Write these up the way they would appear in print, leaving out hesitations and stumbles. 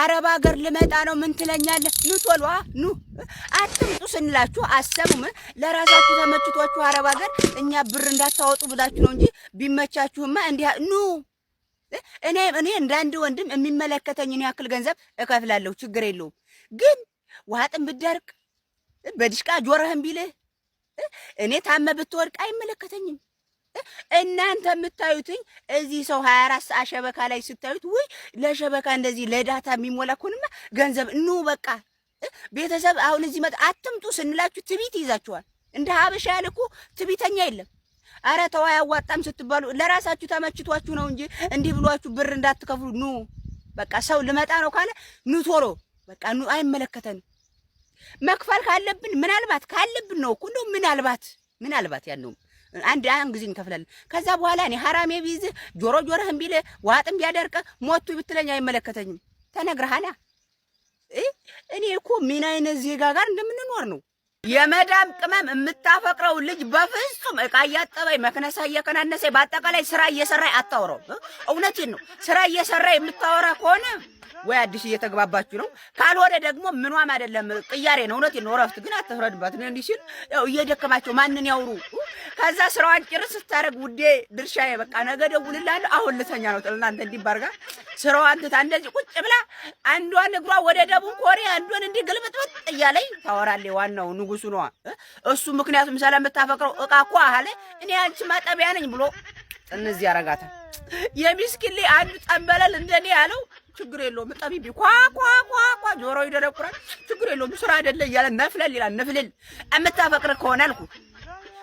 አረብ ሀገር ልመጣ ነው ምን ትለኛለህ? ኑ ቶሎ ኑ አትምጡ ስንላችሁ አሰቡም። ለራሳችሁ ተመችቷችሁ አረብ ሀገር እኛ ብር እንዳታወጡ ብላችሁ ነው እንጂ ቢመቻችሁማ እንዲህ ኑ እኔ እንዳንድ ወንድም የሚመለከተኝን ያክል ገንዘብ እከፍላለሁ፣ ችግር የለውም። ግን ዋጥን ብደርቅ በድሽቃ ጆሮህን ቢልህ እኔ ታመ ብትወድቅ አይመለከተኝም። እናንተ የምታዩትኝ እዚህ ሰው 24 ሰዓት ሸበካ ላይ ስታዩት ወይ ለሸበካ እንደዚህ ለዳታ የሚሞላ ኮንማ ገንዘብ ኑ በቃ ቤተሰብ አሁን እዚህ መጣ አትምጡ ስንላችሁ ትቢት ይዛችኋል። እንደ ሀበሻ ያልኩ ትቢተኛ የለም። አረ ተው አያዋጣም ስትባሉ ለራሳችሁ ተመችቷችሁ ነው እንጂ እንዲህ ብሏችሁ ብር እንዳትከፍሉ ኑ በቃ። ሰው ልመጣ ነው ካለ ኑ ቶሎ በቃ ኑ፣ አይመለከተንም። መክፈል ካለብን ምናልባት ካለብን ነው እኮ እንደው ምናልባት ያለው አንድ ጊዜ እንከፍላለን። ከዛ በኋላ እኔ ሐራሜ ቢይዝ ጆሮህን ቢል ዋጥም ቢያደርቅ ሞቱ ብትለኝ አይመለከተኝም። ተነግረሃላ። እኔ እኮ ምን አይነት ዜጋ ጋር እንደምንኖር ነው። የመዳም ቅመም የምታፈቅረው ልጅ በፍጹም እቃ እያጠበኝ መክነሳ እየከናነሰ በአጠቃላይ ስራ እየሰራይ አታወራው። እውነቴን ነው። ስራ እየሰራ የምታወራ ከሆነ ወይ አዲስ እየተግባባችሁ ነው፣ ካልሆነ ደግሞ ምኗም አይደለም ቅያሬ ነው። እውነቴን ነው። እረፍት ግን አትፍረድባት። ነው እንዲህ ሲል ያው እየደከማቸው ማንን ያውሩ። ከዛ ስራዋን ጭርስ ስታደርግ ውዴ ድርሻዬ በቃ ነገ ደውልልሃለሁ አሁን ልተኛ ነው እናንተ እንዲባርጋ ስራዋን ትታ እንደዚህ ቁጭ ብላ አንዷን እግሯ ወደ ደቡብ ኮሪያ አንዷን እንዲህ ግልብጥብጥ እያለኝ ታወራለች። ዋናው ንጉሱ ነው እሱ። ምክንያቱም ስለምታፈቅረው እቃ እኮ አለ እኔ አንቺ ማጠቢያ ነኝ ብሎ ጥንዝ ያረጋታል። የሚስኪን አንዱ ጠንበለል እንደኔ ያለው ችግር የለውም ጠቢቢ ኳ ጆሮ ይደረቁራል ችግር የለውም ስራ አይደለ እያለ ነፍለል ይላል። ነፍለል የምታፈቅር ከሆነ አልኩ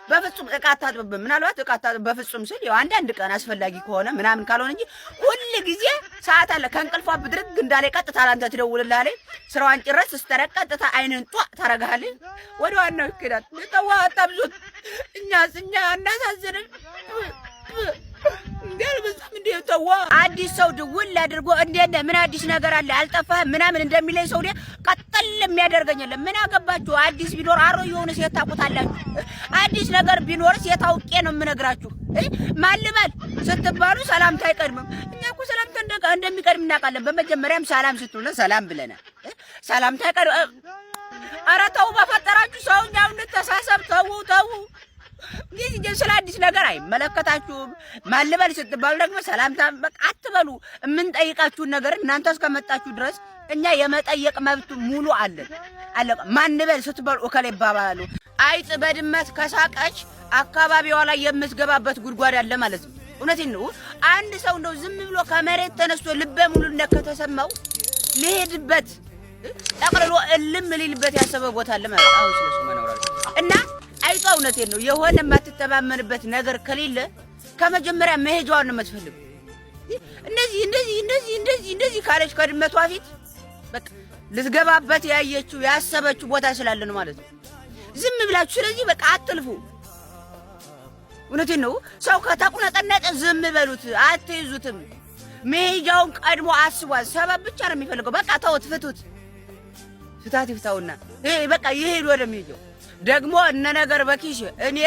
በፍጹም እቃ አታጥብም። ምናልባት እቃ አታጥብ በፍጹም ስል ያው አንዳንድ ቀን አስፈላጊ ከሆነ ምናምን ካልሆነ እንጂ ሁሉ ጊዜ ሰዓት አለ። ከእንቅልፏ ብድርግ እንዳለ ቀጥታ አንተ ትደውልልሃለች። ስራዋን ጭረስ ስተረቅ ቀጥታ አይንን ጧ ታረጋለች። ወደ ዋናው ይከዳል። ተዋ አታብዙት። እኛ እናሳዝንን አዲስ ሰው ድውል አድርጎ እንዴት ምን አዲስ ነገር አለ አልጠፋህም ምናምን እንደሚለኝ ሰው ቀጥል የሚያደርገኝ የለም። ምን አገባችሁ? አዲስ ቢኖር አሮ የሆነ ሴት ታውቁታላችሁ። አዲስ ነገር ቢኖርስ የታውቄ ነው የምነግራችሁ። ማልበል ስትባሉ ሰላምታ አይቀድምም። እኛ እኮ ሰላምታ እንደሚቀድም እናውቃለን። በመጀመሪያም ሰላም ስትሆነ ሰላም ብለናል። ሰላምታ አይቀድም። ኧረ ተው በፈጠራችሁ ሰውኛው እንተሳሰብ። ተው ይሄ ስለ አዲስ ነገር አይመለከታችሁም። ማልበል ስትባሉ ደግሞ ሰላምታ በቃ አትበሉ። የምንጠይቃችሁን ነገር እናንተ እስከመጣችሁ ድረስ እኛ የመጠየቅ መብት ሙሉ አለን። አለቀ። ማንበል ስትባሉ እከሌ ይባባሉ። አይጥ በድመት ከሳቀች አካባቢዋ ላይ የምትገባበት ጉድጓድ አለ ማለት ነው። እውነቴን ነው። አንድ ሰው እንደው ዝም ብሎ ከመሬት ተነስቶ ልበ ሙሉነት ከተሰማው ሊሄድበት ጠቅልሎ እልም ሊልበት ያሰበ ቦታ አለ ማለት ነው። አሁን ስለሱ ማናወራለን እና አይጧ እውነቴን ነው። የሆነ የማትተማመንበት ነገር ከሌለ ከመጀመሪያ መሄጃዋን ነው የምትፈልገው። እንደዚህ ካለች ከድመቷ ፊት በቃ ልትገባበት ያየችው ያሰበችው ቦታ ስላለ ነው ማለት ነው። ዝም ብላችሁ ስለዚህ በቃ አትልፉ። እውነቴን ነው። ሰው ከተቁነጠነጠ ዝም በሉት፣ አትይዙትም። መሄጃውን ቀድሞ አስቧል። ሰበብ ብቻ ነው የሚፈልገው። በቃ ተውት፣ ፍቱት። ፍታት ይፍታውና በቃ ይሄድ ወደ መሄጃው። ደግሞ እነ ነገር በኪሽ እኔ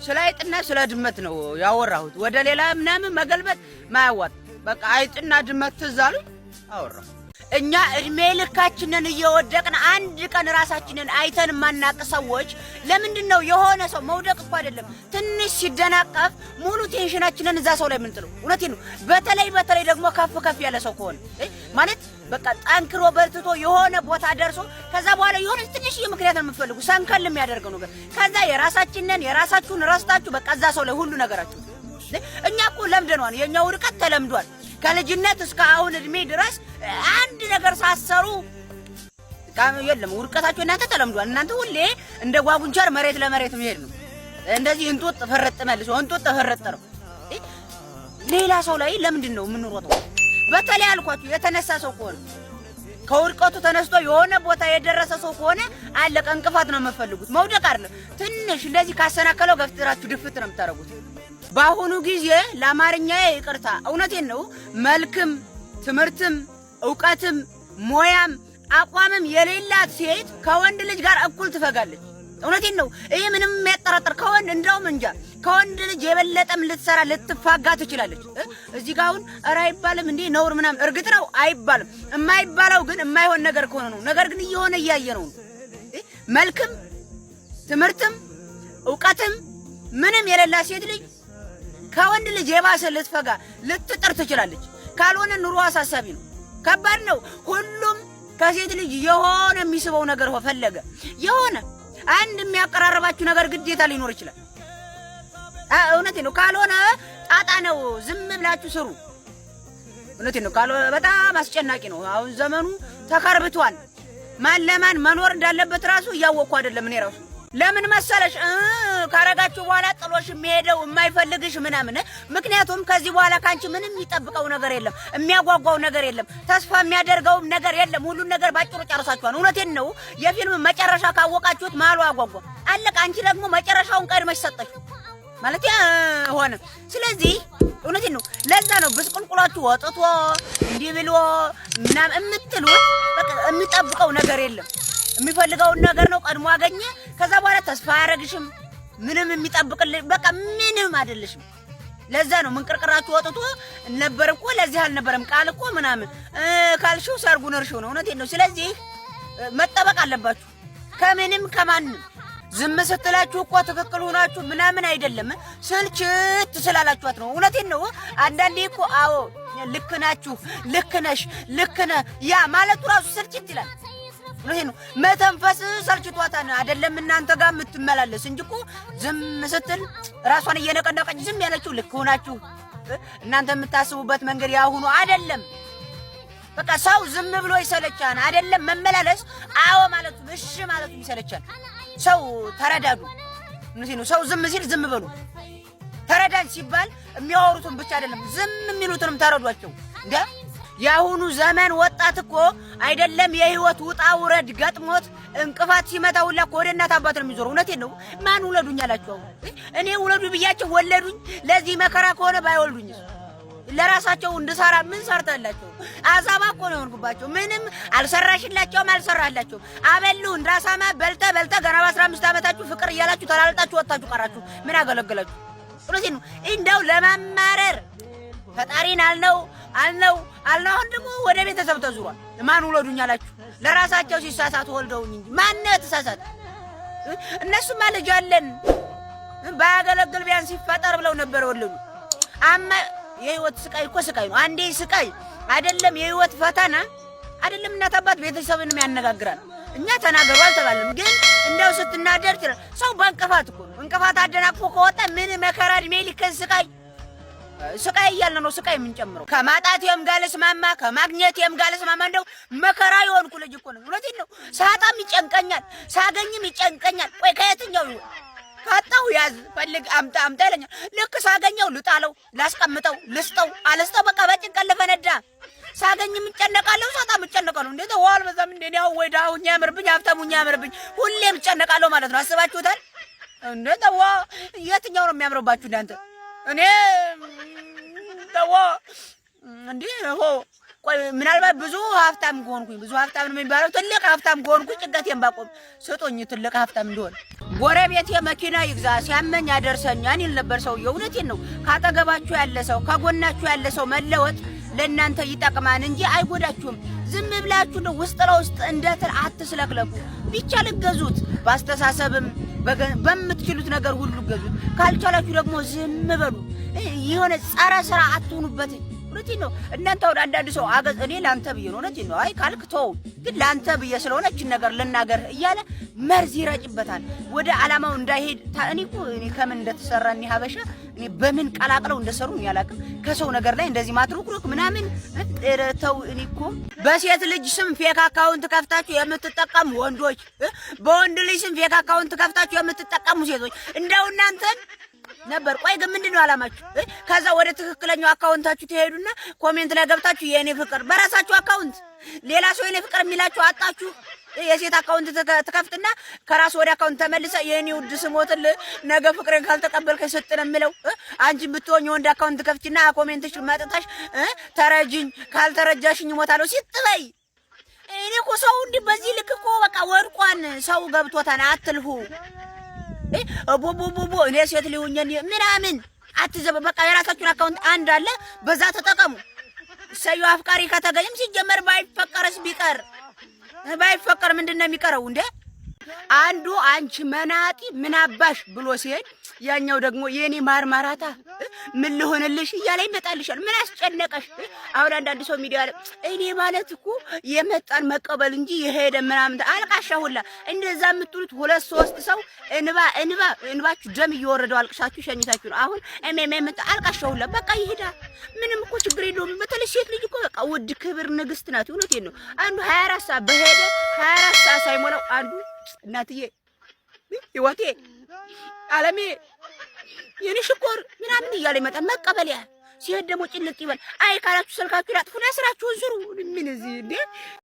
ስለ አይጥና ስለ ድመት ነው ያወራሁት። ወደ ሌላ ምናምን መገልበጥ ማያዋጥ። በቃ አይጥና ድመት ትዝ አሉኝ አወራሁ። እኛ እድሜ ልካችንን እየወደቅን አንድ ቀን ራሳችንን አይተን ማናቅ ሰዎች ለምንድን ነው የሆነ ሰው መውደቅ እኮ አይደለም ትንሽ ሲደናቀፍ ሙሉ ቴንሽናችንን እዛ ሰው ላይ ምንጥለው? እውነቴን ነው። በተለይ ደግሞ ከፍ ያለ ሰው ከሆነ ማለት በቃ ጠንክሮ በርትቶ የሆነ ቦታ ደርሶ ከዛ በኋላ የሆነ ትንሽ ምክንያት ነው የምትፈልጉ ሰንከል የሚያደርገው ነገር። ከዛ የራሳችሁን ረስታችሁ በቃ እዛ ሰው ላይ ሁሉ ነገራችሁ። እኛ እኮ ለምደናል። የኛው ርቀት ተለምዷል። ከልጅነት እስከ አሁን እድሜ ድረስ አንድ ነገር ሳሰሩ የለም ውርቀታችሁ እናንተ ተለምዷል። እናንተ ሁሌ እንደ ጓጉንቸር መሬት ለመሬት መሄድ ነው። እንደዚህ እንጦጥ ፈረጥ መልሶ እንጦጥ ፈረጥ ነው። ሌላ ሰው ላይ ለምንድን ነው የምንሮጠው? በተለይ አልኳችሁ የተነሳ ሰው ከሆነ ከውርቀቱ ተነስቶ የሆነ ቦታ የደረሰ ሰው ከሆነ አለቀ። እንቅፋት ነው የምትፈልጉት፣ መውደቅ አይደለም። ትንሽ እንደዚህ ካሰናከለው ገፍትራችሁ ድፍት ነው የምታረጉት። በአሁኑ ጊዜ ለአማርኛ ይቅርታ፣ እውነቴን ነው። መልክም ትምህርትም እውቀትም ሞያም አቋምም የሌላት ሴት ከወንድ ልጅ ጋር እኩል ትፈጋለች። እውነቴን ነው። ይሄ ምንም የሚያጠራጥር ከወንድ እንደውም እንጃ ከወንድ ልጅ የበለጠም ልትሰራ ልትፋጋ ትችላለች። እዚህ ጋር አሁን ኧረ አይባልም እንዴ ነውር ምናምን። እርግጥ ነው አይባልም። የማይባለው ግን የማይሆን ነገር ከሆነ ነው። ነገር ግን እየሆነ እያየ ነው። መልክም ትምህርትም እውቀትም ምንም የሌላ ሴት ልጅ ከወንድ ልጅ የባሰ ልትፈጋ ልትጥር ትችላለች። ካልሆነ ኑሮ አሳሳቢ ነው፣ ከባድ ነው። ሁሉም ከሴት ልጅ የሆነ የሚስበው ነገር ፈለገ። የሆነ አንድ የሚያቀራረባችሁ ነገር ግዴታ ሊኖር ይችላል። እውነቴን ነው። ካልሆነ ጣጣ ነው። ዝም ብላችሁ ስሩ። እውነቴን ነው። ካልሆነ በጣም አስጨናቂ ነው። አሁን ዘመኑ ተከርብቷል። ማን ለማን መኖር እንዳለበት ራሱ እያወቅኩ አይደለም እኔ ራሱ። ለምን መሰለሽ ካረጋችሁ በኋላ ጥሎሽ የሚሄደው የማይፈልግሽ ምናምን። ምክንያቱም ከዚህ በኋላ ካንቺ ምንም የሚጠብቀው ነገር የለም፣ የሚያጓጓው ነገር የለም፣ ተስፋ የሚያደርገውም ነገር የለም። ሁሉን ነገር ባጭሩ ጨርሳችኋል። እውነቴን ነው። የፊልም መጨረሻ ካወቃችሁት ማሉ አጓጓ አለቀ። አንቺ ደግሞ መጨረሻውን ቀድመሽ ሰጠሽ ማለት ሆነ። ስለዚህ እውነቴን ነው። ለዛ ነው ብስቁልቁላችሁ ወጥቶ እንዲህ ብሎ ምናምን የምትሉት። በቃ የሚጠብቀው ነገር የለም። የሚፈልገውን ነገር ነው ቀድሞ አገኘ። ከዛ በኋላ ተስፋ አያረግሽም። ምንም የሚጠብቅልሽ በቃ ምንም አይደለሽም። ለዛ ነው ምንቅርቅራችሁ ወጥቶ ነበር እኮ ለዚህ አልነበረም ቃል እኮ ምናምን ካልሽው ሰርጉን እርሽው ነው። እውነቴን ነው። ስለዚህ መጠበቅ አለባችሁ ከምንም ከማንም። ዝም ስትላችሁ እኮ ትክክል ሆናችሁ ምናምን አይደለም፣ ስልችት ስላላችኋት ነው። እውነቴን ነው። አንዳንዴ እኮ አዎ ልክ ናችሁ፣ ልክ ነሽ፣ ልክ ነህ ያ ማለቱ ራሱ ስልችት ይላል። እውነቴን ነው። መተንፈስ ሰልችቷታን አይደለም እናንተ ጋር የምትመላለስ እንጂ እኮ ዝም ስትል ራሷን እየነቀነቀች ዝም ያለችው ልክ ሆናችሁ። እናንተ የምታስቡበት መንገድ ያሁኑ አይደለም። በቃ ሰው ዝም ብሎ ይሰለቻል አይደለም መመላለስ። አዎ ማለቱ እሺ ማለቱ ይሰለቻል። ሰው ተረዳዱ። እነዚህ ነው። ሰው ዝም ሲል ዝም በሉ። ተረዳን ሲባል የሚያወሩትን ብቻ አይደለም ዝም የሚሉትንም ተረዷቸው። እንዴ ያሁኑ ዘመን ወጣት እኮ አይደለም የህይወት ውጣ ውረድ ገጥሞት እንቅፋት ሲመታው ሁላ ወደ እናት አባት ነው የሚዞረው። እውነቴን ነው። ማን ውለዱኝ አላችሁ? እኔ ውለዱ ብያቸው ወለዱኝ። ለዚህ መከራ ከሆነ ባይወልዱኝ ለራሳቸው እንድሰራ ምን ሰርተላቸው? አዛባ እኮ ነው የሆንኩባቸው። ምንም አልሰራሽላቸውም፣ አልሰራላቸውም። አበሉ እንዳሳማ በልተ ገና በ15 ዓመታችሁ ፍቅር እያላችሁ ተላልጣችሁ ወጣችሁ ቀራችሁ። ምን አገለገላችሁ? እውነቴን ነው። እንደው ለማማረር ፈጣሪን አልነው። አሁን ደግሞ ወደ ቤተሰብ ተዙሯል። ማን ውለዱኝ አላችሁ? ለራሳቸው ሲሳሳቱ ወልደውኝ እንጂ ማን ተሳሳተ? እነሱማ ልጅ አለን ባያገለግል ቢያንስ ሲፈጠር ብለው ነበር ወለዱ። የህይወት ስቃይ እኮ ስቃይ ነው። አንዴ ስቃይ አይደለም የህይወት ፈተና አይደለም እናት አባት ቤተሰብንም ያነጋግራል። እኛ ተናገሩ አልተባለም፣ ግን እንደው ስትናደር ሰው በእንቅፋት እኮ ነው። እንቅፋት አደናቅፎ ከወጣ ምን መከራ እድሜ ልክን ስቃይ እያልን ነው ስቃይ የምንጨምረው። ከማጣቴም ጋር ልስማማ ከማግኘቴም ጋር ልስማማ። እንደው መከራ የሆንኩ ልጅ እኮ ነው። እውነቴን ነው። ሳጣም ይጨንቀኛል፣ ሳገኝም ይጨንቀኛል። ቆይ ከየትኛው ይሆን? ካጣው ያዝ ፈልግ አምጣ ይለኛል። ልክ ሳገኘው ልጣለው፣ ላስቀምጠው፣ ልስጠው፣ አልስጠው በቃ በጭንቀት ልፈነዳ። ሳገኝም እጨነቃለሁ፣ ሳጣም እጨነቃለሁ። እንዴት ዋል በዛም እንዴ ነው ወይ ዳውኛ ያምርብኝ ሀብታሙኛ ያምርብኝ ሁሌም እጨነቃለሁ ማለት ነው። አስባችሁታል? እንዴት የትኛው ነው የሚያምርባችሁ እናንተ? እኔ ተው እንዴ ቆይ ምናልባት ብዙ ሀብታም ጎንኩኝ፣ ብዙ ሀብታም ነው የሚባለው ትልቅ ሀብታም ጎንኩኝ። ጭንቀቴን ባቆም ስጦኝ ትልቅ ሀብታም እንደሆነ ጎረቤቴ መኪና ይግዛ ሲያመኝ ያደርሰኛል ይል ነበር ሰውዬው። እውነቴን ነው። ካጠገባችሁ ያለ ሰው ከጎናችሁ ያለ ሰው መለወጥ ለእናንተ ይጠቅማን እንጂ አይጎዳችሁም። ዝም ብላችሁ ነው ውስጥ ለውስጥ እንደትር አትስለክለኩ። ቢቻል ገዙት፣ ባስተሳሰብም በምትችሉት ነገር ሁሉ ገዙት። ካልቻላችሁ ደግሞ ዝም በሉ። የሆነ ጸረ ስራ አትሆኑበት። እውነቴን ነው። እናንተ ወደ አንዳንድ ሰው አገዝ እኔ ላንተ ብዬ ነው። እውነቴን ነው። አይ ካልክ ተው፣ ግን ላንተ ብዬ ስለሆነ እችን ነገር ልናገር እያለ መርዝ ይረጭበታል ወደ ዓላማው እንዳይሄድ። እኔ ከምን እንደተሰራ እኔ ሀበሻ እኔ በምን ቀላቅለው እንደሰሩ እኔ አላውቅም። ከሰው ነገር ላይ እንደዚህ ማትሩክሩክ ምናምን ተው። እኔ እኮ በሴት ልጅ ስም ፌክ አካውንት ከፍታችሁ የምትጠቀሙ ወንዶች፣ በወንድ ልጅ ስም ፌክ አካውንት ከፍታችሁ የምትጠቀሙ ሴቶች እንደው እናንተን ነበር። ቆይ ግን ምንድነው አላማችሁ? ከዛ ወደ ትክክለኛው አካውንታችሁ ትሄዱና ኮሜንት ላይ ገብታችሁ የኔ ፍቅር በራሳችሁ አካውንት ሌላ ሰው የኔ ፍቅር የሚላችሁ አጣችሁ። የሴት አካውንት ትከፍትና ከራስ ወደ አካውንት ተመልሰ የኔ ውድ ስሞትል ነገ ፍቅርን ካልተቀበልከ ሰጥነ ምለው አንቺ ብትሆኝ ወንድ አካውንት ከፍቺና ኮሜንትሽ መጥታሽ ተረጅኝ ካልተረጃሽኝ ሞታለው ሲጥበይ። እኔ እኮ ሰው እንዴ በዚህ ልክ እኮ በቃ ወድቋን ሰው ገብቶታል። አትልፉ ቦቦቦቦ እኔ ሴት ሊሆኝ ምናምን አትዘበ በቃ የራሳችሁን አካውንት አንድ አለ በዛ ተጠቀሙ። ሰዩ አፍቃሪ ከተገኘም ሲጀመር ባይፈቀርስ ቢቀር ባይፈቀር ምንድነው የሚቀረው እንዴ? አንዱ አንቺ መናጢ ምን አባሽ ብሎ ሲሄድ ያኛው ደግሞ የኔ ማርማራታ ምን ልሆንልሽ እያለ ይመጣልሻል። ምን አስጨነቀሽ? አሁን አንዳንድ ሰው ሚዲያ ላይ እኔ ማለት እኮ የመጣን መቀበል እንጂ የሄደ ምናምን አልቃሻ ሁላ እንደዛ የምትሉት 2-3 ሰው እንባችሁ ደም እየወረደው አልቅሻችሁ ሸኝታችሁ ነው። አሁን መጣ አልቃሻ ሁላ በቃ ይሄዳ። ምንም እኮ ችግር የለውም። በተለይ ሴት ልጅ እኮ በቃ ውድ ክብር ንግስት ናት። እውነቴን ነው። አንዱ 24 ሰዓት በሄደ 24 ሰዓት ሳይሞላው አንዱ እናትዬ ህይወቴ ዓለሜ የኔ ሽኮር ምናምን እያለ ይመጣል። መቀበል ያ ሲሄድ ደግሞ ጭልጥ ይበል። አይ ካላችሁ ስልካችሁ ላጥፉና ስራችሁን ስሩ። ምን እዚህ እንዴ